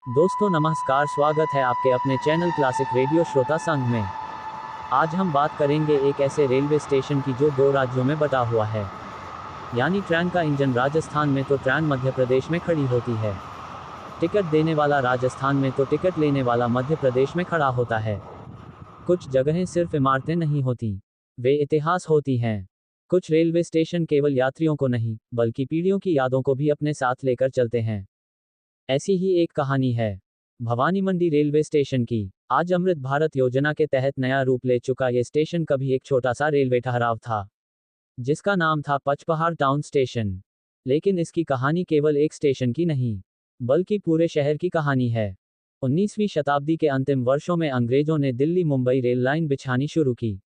दोस्तों नमस्कार, स्वागत है आपके अपने चैनल क्लासिक रेडियो श्रोता संघ में। आज हम बात करेंगे एक ऐसे रेलवे स्टेशन की जो दो राज्यों में बटा हुआ है। यानी ट्रेन का इंजन राजस्थान में तो ट्रेन मध्य प्रदेश में खड़ी होती है। टिकट देने वाला राजस्थान में तो टिकट लेने वाला मध्य प्रदेश में खड़ा होता है। कुछ जगहें सिर्फ इमारतें नहीं होती, वे इतिहास होती हैं। कुछ रेलवे स्टेशन केवल यात्रियों को नहीं बल्कि पीढ़ियों की यादों को भी अपने साथ लेकर चलते हैं। ऐसी ही एक कहानी है भवानी मंडी रेलवे स्टेशन की। आज अमृत भारत योजना के तहत नया रूप ले चुका ये स्टेशन कभी एक छोटा सा रेलवे ठहराव था, जिसका नाम था पचपहाड़ टाउन स्टेशन। लेकिन इसकी कहानी केवल एक स्टेशन की नहीं, बल्कि पूरे शहर की कहानी है। 19वीं शताब्दी के अंतिम वर्षों में अंग्रेजों ने दिल्ली मुंबई रेल लाइन बिछानी शुरू की।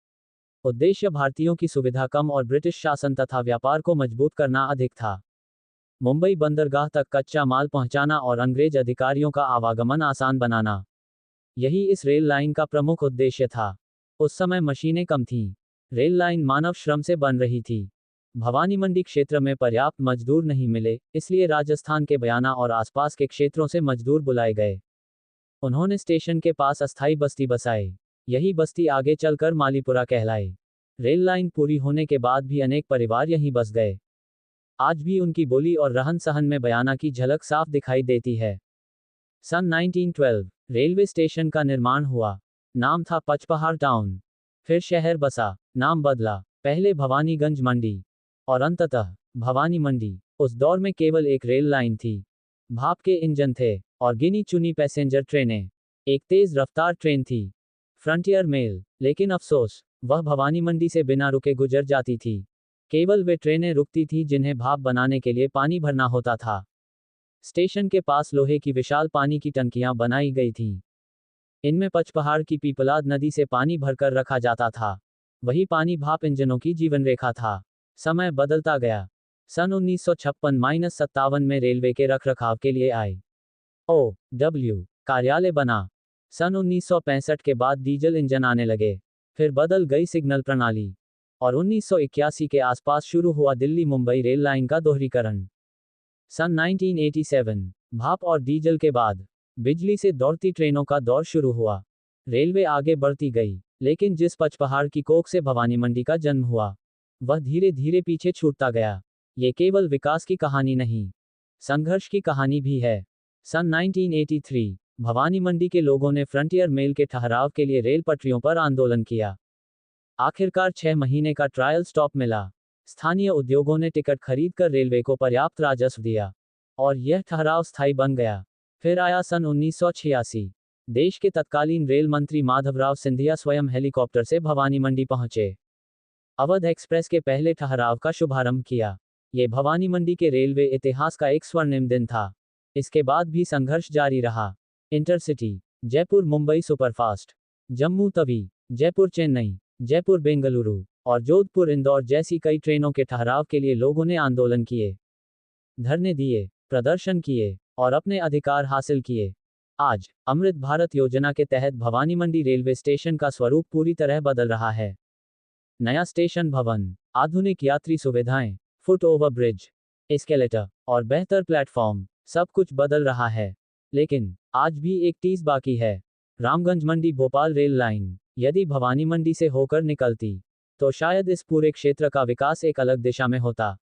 उद्देश्य भारतीयों की सुविधा कम और ब्रिटिश शासन तथा व्यापार को मजबूत करना अधिक था। मुंबई बंदरगाह तक कच्चा माल पहुंचाना और अंग्रेज अधिकारियों का आवागमन आसान बनाना, यही इस रेल लाइन का प्रमुख उद्देश्य था। उस समय मशीनें कम थीं, रेल लाइन मानव श्रम से बन रही थी। भवानी मंडी क्षेत्र में पर्याप्त मजदूर नहीं मिले, इसलिए राजस्थान के बयाना और आसपास के क्षेत्रों से मजदूर बुलाए गए। उन्होंने स्टेशन के पास अस्थायी बस्ती बसाई, यही बस्ती आगे चलकर मालीपुरा कहलाई। रेल लाइन पूरी होने के बाद भी अनेक परिवार यहीं बस गए। आज भी उनकी बोली और रहन सहन में बयाना की झलक साफ दिखाई देती है। सन 1912 रेलवे स्टेशन का निर्माण हुआ। नाम था पचपहाड़ टाउन। फिर शहर बसा, नाम बदला, पहले भवानीगंज मंडी और अंततः भवानी मंडी। उस दौर में केवल एक रेल लाइन थी, भाप के इंजन थे और गिनी चुनी पैसेंजर ट्रेनें। एक तेज रफ्तार ट्रेन थी, फ्रंटियर मेल, लेकिन अफसोस वह भवानी मंडी से बिना रुके गुजर जाती थी। केवल वे ट्रेनें रुकती थीं जिन्हें भाप बनाने के लिए पानी भरना होता था। स्टेशन के पास लोहे की विशाल पानी की टंकियां बनाई गई थीं। इनमें पचपहाड़ की पीपलाद नदी से पानी भरकर रखा जाता था। वही पानी भाप इंजनों की जीवन रेखा था। समय बदलता गया। सन 1956-57 में रेलवे के रखरखाव के लिए IOW कार्यालय बना। सन 1965 के बाद डीजल इंजन आने लगे। फिर बदल गई सिग्नल प्रणाली और 1981 के आसपास शुरू हुआ दिल्ली मुंबई रेल लाइन का दोहरीकरण। सन 1987 भाप और डीजल के बाद बिजली से दौड़ती ट्रेनों का दौर शुरू हुआ। रेलवे आगे बढ़ती गई, लेकिन जिस पचपहाड़ की कोख से भवानी मंडी का जन्म हुआ, वह धीरे धीरे पीछे छूटता गया। ये केवल विकास की कहानी नहीं, संघर्ष की कहानी भी है। सन 1983 भवानी मंडी के लोगों ने फ्रंटियर मेल के ठहराव के लिए रेल पटरियों पर आंदोलन किया। आखिरकार 6 महीने का ट्रायल स्टॉप मिला। स्थानीय उद्योगों ने टिकट खरीदकर रेलवे को पर्याप्त राजस्व दिया और यह ठहराव स्थायी बन गया। फिर आया सन 1986। देश के तत्कालीन रेल मंत्री माधवराव सिंधिया स्वयं हेलीकॉप्टर से भवानी मंडी पहुंचे। अवध एक्सप्रेस के पहले ठहराव का शुभारंभ किया। ये भवानी मंडी के रेलवे इतिहास का एक स्वर्णिम दिन था। इसके बाद भी संघर्ष जारी रहा। इंटरसिटी, जयपुर मुंबई सुपरफास्ट, जम्मू तवी, जयपुर चेन्नई, जयपुर बेंगलुरु और जोधपुर इंदौर जैसी कई ट्रेनों के ठहराव के लिए लोगों ने आंदोलन किए, धरने दिए, प्रदर्शन किए और अपने अधिकार हासिल किए। आज अमृत भारत योजना के तहत भवानी मंडी रेलवे स्टेशन का स्वरूप पूरी तरह बदल रहा है। नया स्टेशन भवन, आधुनिक यात्री सुविधाएं, फुट ओवर ब्रिज, एस्केलेटर और बेहतर प्लेटफॉर्म, सब कुछ बदल रहा है। लेकिन आज भी एक चीज बाकी है, रामगंज मंडी भोपाल रेल लाइन। यदि भवानी मंडी से होकर निकलती, तो शायद इस पूरे क्षेत्र का विकास एक अलग दिशा में होता।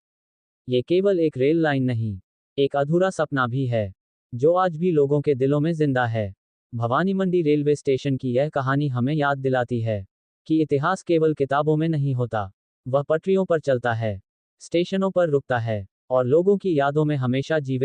ये केवल एक रेल लाइन नहीं, एक अधूरा सपना भी है, जो आज भी लोगों के दिलों में जिंदा है। भवानी मंडी रेलवे स्टेशन की यह कहानी हमें याद दिलाती है कि इतिहास केवल किताबों में नहीं होता, वह पटरियों पर चलता है, स्टेशनों पर रुकता है और लोगों की यादों में हमेशा जीवित